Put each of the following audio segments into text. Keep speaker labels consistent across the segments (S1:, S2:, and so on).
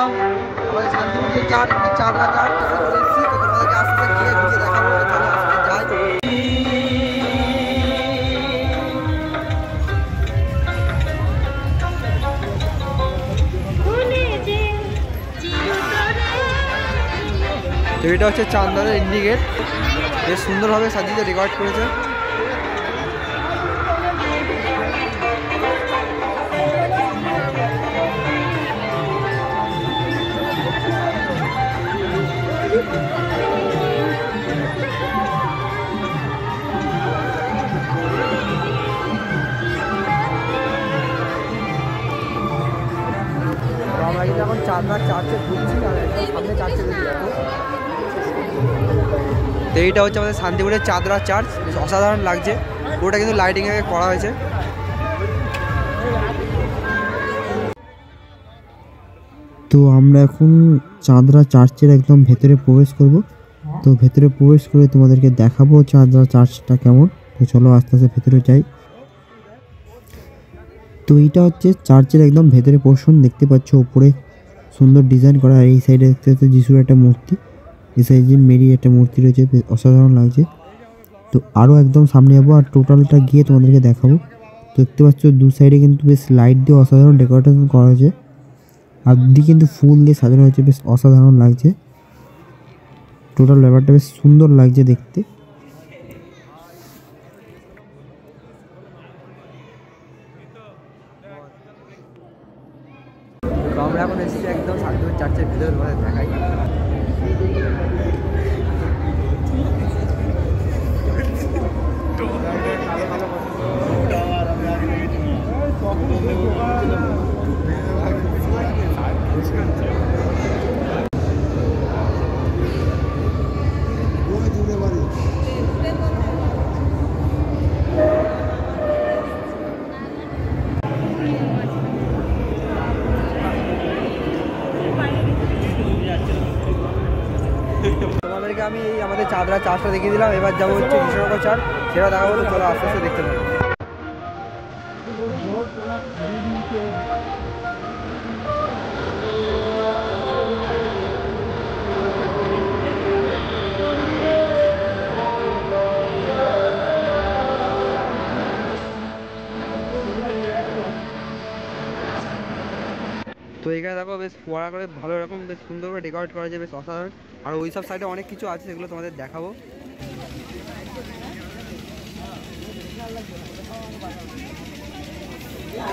S1: এলাম আমাদের শান্তিপুর যে চাঁদরা চার চলে এসেছি, তো তোমাদেরকে আস্তে আস্তে গিয়ে ঘুরিয়ে দেখাবো। চলো আস্তে যাই। তো এটা হচ্ছে চাঁদরার ইন্ডিগেট, বেশ সুন্দরভাবে সাজিয়ে ডেকোরেট করেছে। আমরা কিন্তু এখন চাঁদরা চার্চে ঘুরছি, আর একদম সামনে চার্চে দেখি যাবো। তো এইটা হচ্ছে আমাদের শান্তিপুরের চাঁদরা চার্চ, বেশ অসাধারণ লাগছে। পুরোটা কিন্তু লাইটিংয়ে করা হয়েছে।
S2: তো আমরা এখন চাঁদরা চার্চের একদম ভেতরে প্রবেশ করব। তো ভেতরে প্রবেশ করে তোমাদেরকে দেখাবো চাঁদরা চার্চটা কেমন। তো চলো আস্তে আস্তে ভেতরে যাই। তো এইটা হচ্ছে চার্চের একদম ভেতরে পোর্শন, দেখতে পাচ্ছ উপরে সুন্দর ডিজাইন করা। আর এই সাইডে দেখতে পাচ্ছ যিশুর একটা মূর্তি, এই সাইডে মেরি একটা মূর্তি রয়েছে, অসাধারণ লাগছে। তো আরও একদম সামনে যাবো আর টোটালটা গিয়ে তোমাদেরকে দেখাবো। তো দেখতে পাচ্ছ দু সাইডে কিন্তু বেশ লাইট দিয়ে অসাধারণ ডেকোরেশন করা হয়েছে, আর দুদিকে কিন্তু ফুল দিয়ে সাজানো হয়েছে, বেশ অসাধারণ লাগছে। টোটাল ব্যাপারটা বেশ সুন্দর লাগছে দেখতে।
S1: তো আমরা এখন এসেছি একদম শান্তিপুর চার্চের ভিতরে, তোমাদের দেখাই। তোমাদেরকে আমি এই আমাদের চাঁদরা চার্চটা দেখিয়ে দিলাম। এবার যাবো হচ্ছে কৃষ্ণনগর চার্চ, সেটা দেখা বলো। চলো আস্তে আস্তে দেখতে পাবো। তো এখানে দেখো বেশ ফোয়ারা করে ভালো রকম বেশ সুন্দর করে ডেকোরেট করা যায়, বেশ অসাধারণ। আর ওই সব সাইডে অনেক কিছু আছে, সেগুলো তোমাদের দেখাবো।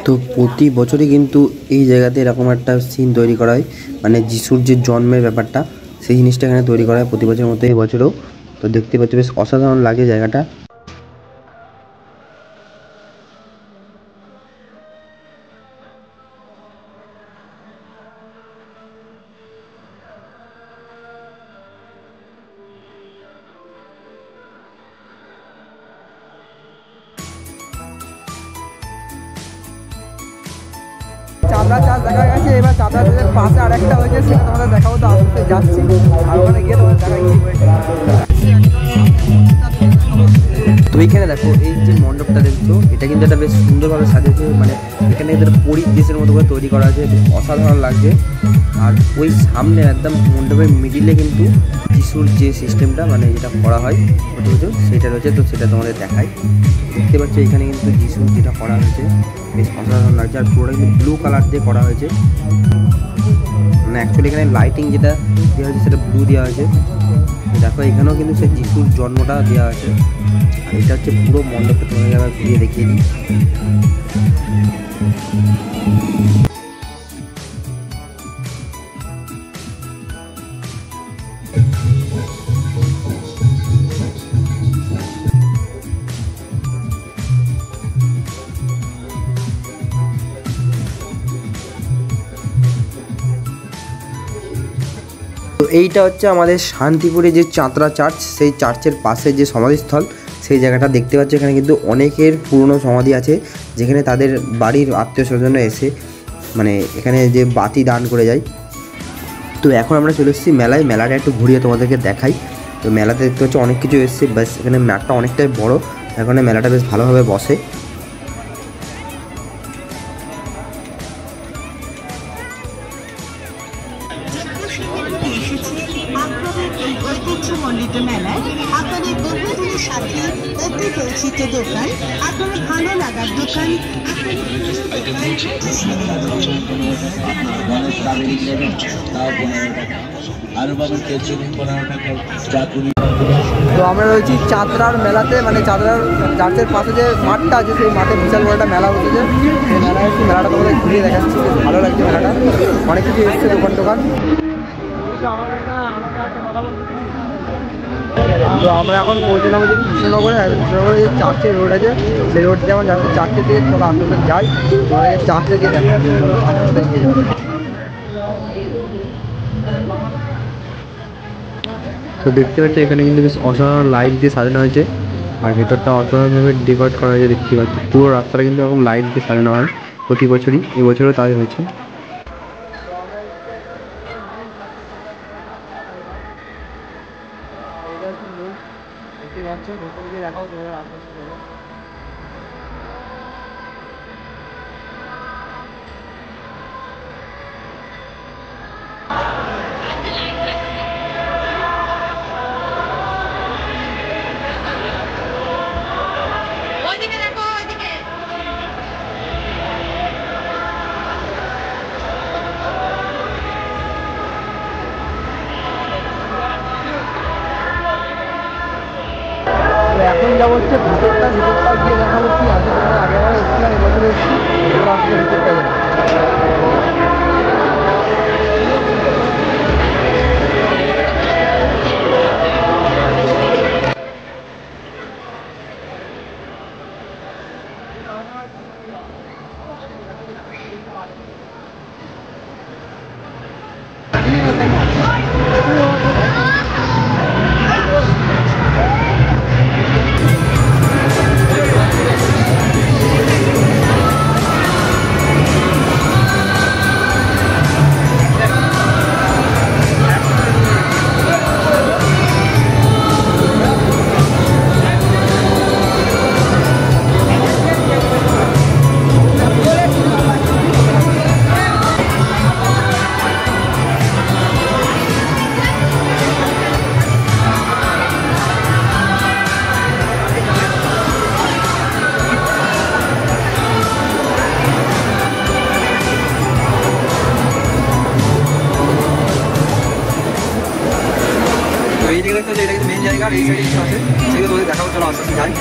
S2: তো প্রতি বছরই কিন্তু এই জায়গাতে এরকম একটা সিন তৈরি করা হয়, মানে যিশুর যে জন্মের ব্যাপারটা, সেই জিনিসটা এখানে তৈরি করা হয় প্রতি বছরের মতো এই বছরেও। তো দেখতে পাচ্ছি বেশ অসাধারণ লাগে জায়গাটা।
S1: চাঁদরা চার্চ দেখা গেছে, এবার চাঁদরা চার্চের পাশে আরেকটা হয়েছে, সেটা তোমাদের দেখাবো। তো আস্তে যাচ্ছি, আর ওখানে গিয়ে তোমাদের দেখাই কি হয়েছে।
S2: তো এইখানে দেখো এই যে মণ্ডপটা দেখছো, এটা কিন্তু একটা বেশ সুন্দরভাবে সাজিয়েছে, মানে এখানে এদের পরিবেশের মতো করে তৈরি করা আছে, বেশ অসাধারণ লাগছে। আর ওই সামনে একদম মণ্ডপের মিডিলে কিন্তু যিশুর যে সিস্টেমটা, মানে যেটা করা হয় বুঝছো, সেটা রয়েছে। তো সেটা তোমাদের দেখাই। দেখতে পাচ্ছ এখানে কিন্তু যিশু যেটা করা হয়েছে, বেশ অসাধারণ লাগছে। আর পুরোটা কিন্তু ব্লু কালার দিয়ে করা হয়েছে, মানে অ্যাকচুয়ালি এখানে লাইটিং যেটা দেওয়া হয়েছে সেটা ব্লু দেওয়া হয়েছে। দেখো এখানেও কিন্তু সেই যিশুর জন্মটা দেওয়া আছে। আর এটা হচ্ছে পুরো মণ্ডপটা, তোমাদের আবার ঘুরিয়ে দেখিয়ে দিই। তো এইটা হচ্ছে আমাদের শান্তিপুরে যে চাঁদরা চার্চ, সেই চার্চের পাশে যে সমাধিস্থল, সেই জায়গাটা দেখতে পাচ্ছি। এখানে কিন্তু অনেকের পুরনো সমাধি আছে, যেখানে তাদের বাড়ির আত্মীয় স্বজনরা এসে মানে এখানে যে বাতি দান করে যায়। তো এখন আমরা চলে এসেছি মেলায়, মেলাটা একটু ঘুরিয়ে তোমাদেরকে দেখাই। তো মেলাতে দেখতে পাচ্ছি অনেক কিছু এসছে, ব্যাস এখানে মাঠটা অনেকটাই বড়, এখানে মেলাটা বেশ ভালোভাবে বসে।
S3: পরিচিত দোকান, আপনার ভালো লাগার দোকান,
S1: তো আমরা রয়েছি চাতরার মেলাতে, মানে চাতরার চার্চের পাশে যে মাঠটা আছে সেই মাঠে বিশাল বড় একটা মেলা হচ্ছে। সেই মেলায় এসে মেলাটা তোমাদের ঘুরিয়ে দেখাচ্ছি, বেশ ভালো লাগছে মেলাটা, অনেক কিছু এসছে দোকান। তো আমরা এখন পৌঁছলাম যে কৃষ্ণনগরে, কৃষ্ণনগরে যে চার্চের রোড আছে সেই রোড যেমন যাচ্ছে চার্চের দিকে, চলো আপনাদের যাই চার্চের দিকে দেখো। তো দেখতে পাচ্ছি এখানে কিন্তু বেশ অসাধারণ লাইট দিয়ে সাজানো হয়েছে, আর ভেতরটা অসাধারণভাবে ডেকোরেট করা হয়েছে দেখতে পাচ্ছি। পুরো রাস্তাটা কিন্তু এরকম লাইট দিয়ে সাজানো হয় প্রতি বছরই, এবছরও তাই হয়েছে। এখন যাবো হচ্ছে ভিতরটা গিয়ে দেখাবো কি আছে। আগে এসেছিলাম, এবছর এসেছি, এবার আসলে ভিতরটা যাবো। এটা কিন্তু মেন জায়গা, এই সাইডে কিছু আছে সেগুলো তোমাদের দেখাবো, চলো আস্তে আস্তে যাই।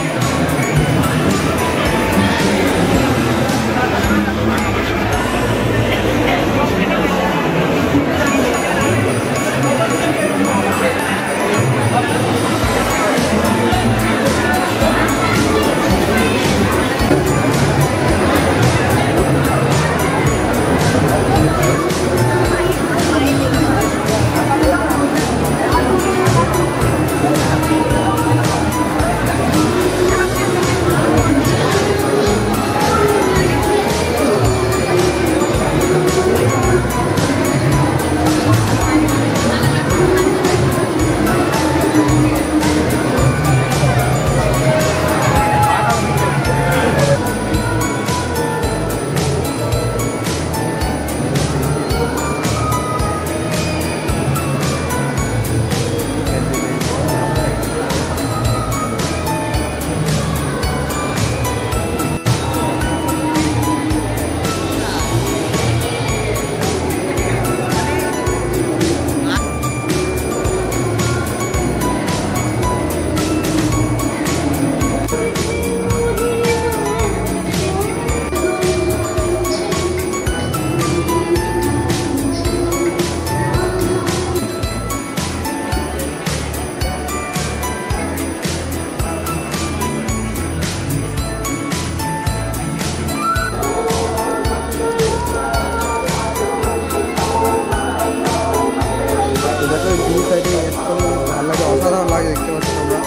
S1: অসাধারণ লাগে দেখতে পাচ্ছি আমরা।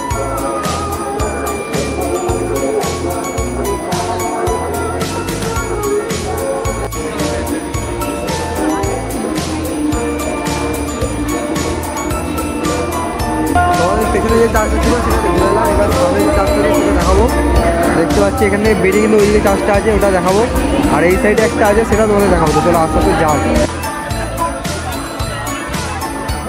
S1: পেছনে যে চার্জটা ছিল সেটা দেখে নিলাম, এবার সামনে যে চার্জটা সেটা দেখাবো। দেখতে পাচ্ছি এখানে বেরিয়ে কিন্তু ওই যে চার্জটা আছে ওটা দেখাবো, আর এই সাইডে একটা আছে সেটা তোমাদের দেখাবো। তো চলো আস্তে আস্তে যাওয়া।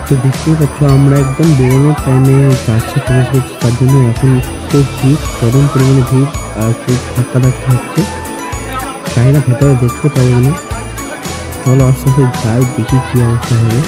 S2: তো দেখতেই পাচ্ছ আমরা একদম বেরোনোর টাইমে চার্চে প্রবেশ করছি, তার জন্য এখন খুব ভিড়, চরম পরিমাণে ভিড় আর খুব ধাক্কা হচ্ছে। জানি না ভেতরে দেখতে পাবো না, চলো আস্তে আস্তে যাই, দেখি কি অবস্থা হবে।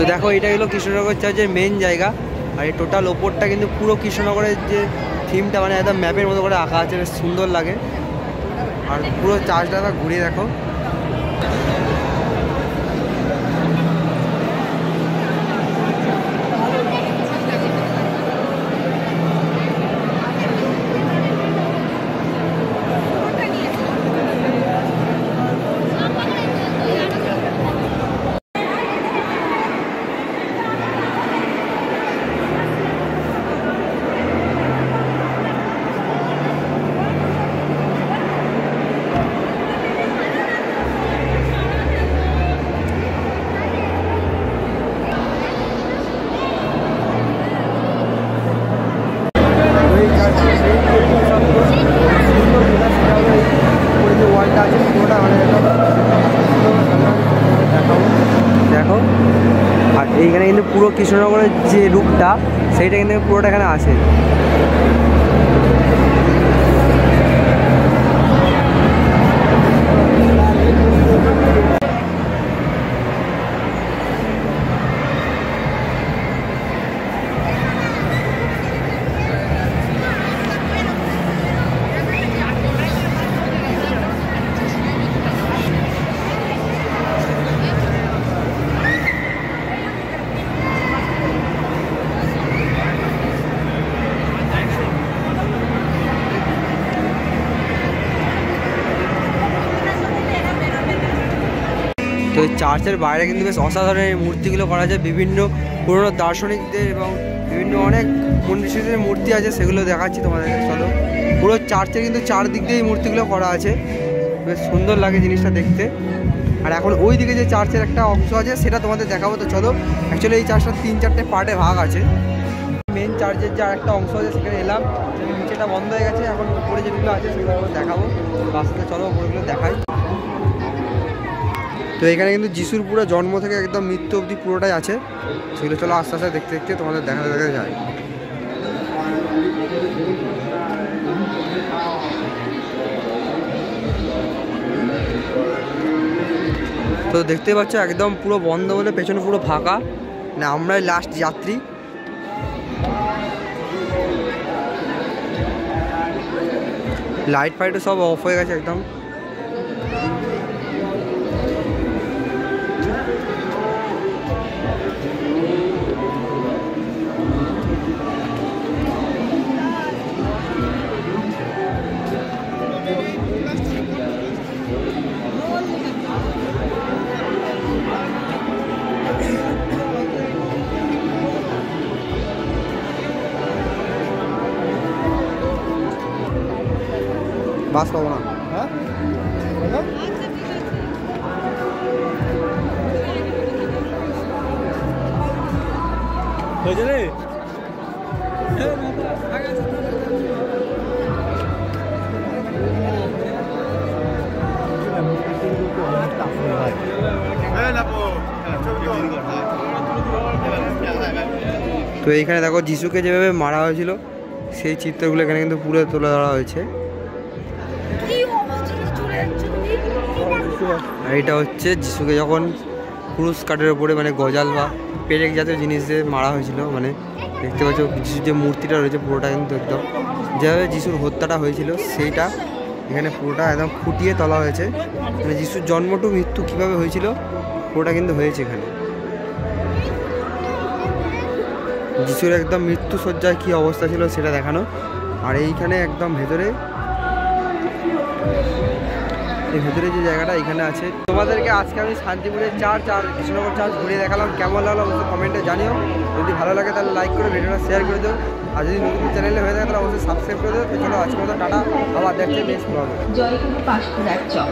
S1: তো দেখো এটা হলো কৃষ্ণনগর চার্চের মেন জায়গা, আর এই টোটাল ওপরটা কিন্তু পুরো কৃষ্ণনগরের যে থিমটা মানে একদম ম্যাপের মতো করে আঁকা আছে, বেশ সুন্দর লাগে। আর পুরো চার্চটা ঘুরিয়ে দেখো। দেখো, আর এইখানে কিন্তু পুরো কৃষ্ণনগরের যে রূপটা সেইটা কিন্তু পুরোটা এখানে আছে। তো চার্চের বাইরে কিন্তু বেশ অসাধারণ এই মূর্তিগুলো করা যায়, বিভিন্ন পুরনো দার্শনিকদের এবং বিভিন্ন অনেক মনীষীদের মূর্তি আছে, সেগুলো দেখাচ্ছি তোমাদেরকে। চলো, পুরো চার্চের কিন্তু চারদিক দিয়ে এই মূর্তিগুলো করা আছে, বেশ সুন্দর লাগে জিনিসটা দেখতে। আর এখন ওই দিকে যে চার্চের একটা অংশ আছে সেটা তোমাদের দেখাবো। তো চলো, অ্যাকচুয়ালি এই চার্চটা 3-4টে পার্টে ভাগ আছে। মেন চার্চের যে একটা অংশ আছে সেখানে এলাম, নিচেটা বন্ধ হয়ে গেছে, এখন উপরে যেগুলো আছে সেগুলো দেখাবো। রাস্তাতে চলো ওপরগুলো দেখাই। তো এখানে কিন্তু যিশুর পুরো জন্ম থেকে একদম মৃত্যু অবধি পুরোটাই আছে, সেগুলো চলো আস্তে আস্তে দেখতে দেখতে তোমাদের দেখা যায়। তো দেখতে পাচ্ছ একদম পুরো বন্ধ বলে পেছনে পুরো ফাঁকা, না আমরাই লাস্ট যাত্রী। লাইট ফাইটও সব অফ হয়ে গেছে একদম। বাস পাবো না, হ্যাঁ হয়েছে রে। তো এইখানে দেখো যিশুকে যেভাবে মারা হয়েছিল সেই চিত্রগুলো এখানে কিন্তু পুরো তুলে ধরা হয়েছে। আর এটা হচ্ছে যিশুকে যখন ক্রুশ কাঠের ওপরে মানে গজাল বা পেরেক জাতীয় জিনিস দিয়ে মারা হয়েছিল, মানে দেখতে পাচ্ছ যিশুর যে মূর্তিটা রয়েছে পুরোটা কিন্তু একদম যেভাবে যিশুর হত্যাটা হয়েছিল সেইটা এখানে পুরোটা একদম ফুটিয়ে তোলা হয়েছে, মানে যিশুর জন্ম টু মৃত্যু কীভাবে হয়েছিল পুরোটা কিন্তু হয়েছে এখানে। যিশুর একদম মৃত্যু শয্যায় কী অবস্থা ছিল সেটা দেখানো, আর এইখানে একদম ভেতরে, এই ভেতরে যে জায়গাটা এখানে আছে। তোমাদেরকে আজকে আমি শান্তিপুরের চার্চ আর কৃষ্ণনগর চার্চ ঘুরিয়ে দেখালাম। কেমন লাগলো অবশ্যই কমেন্টে জানিও। যদি ভালো লাগে তাহলে লাইক করে ভিডিওটা শেয়ার করে দিও। আর যদি নতুন চ্যানেলে হয়ে থাকে তাহলে অবশ্যই সাবস্ক্রাইব করে দিও। তো চলো আজকে মতো টাটা, আবার দেখতে নেক্সট ব্লগে।
S3: জয়গুরু পাঁশকুড়ার চক।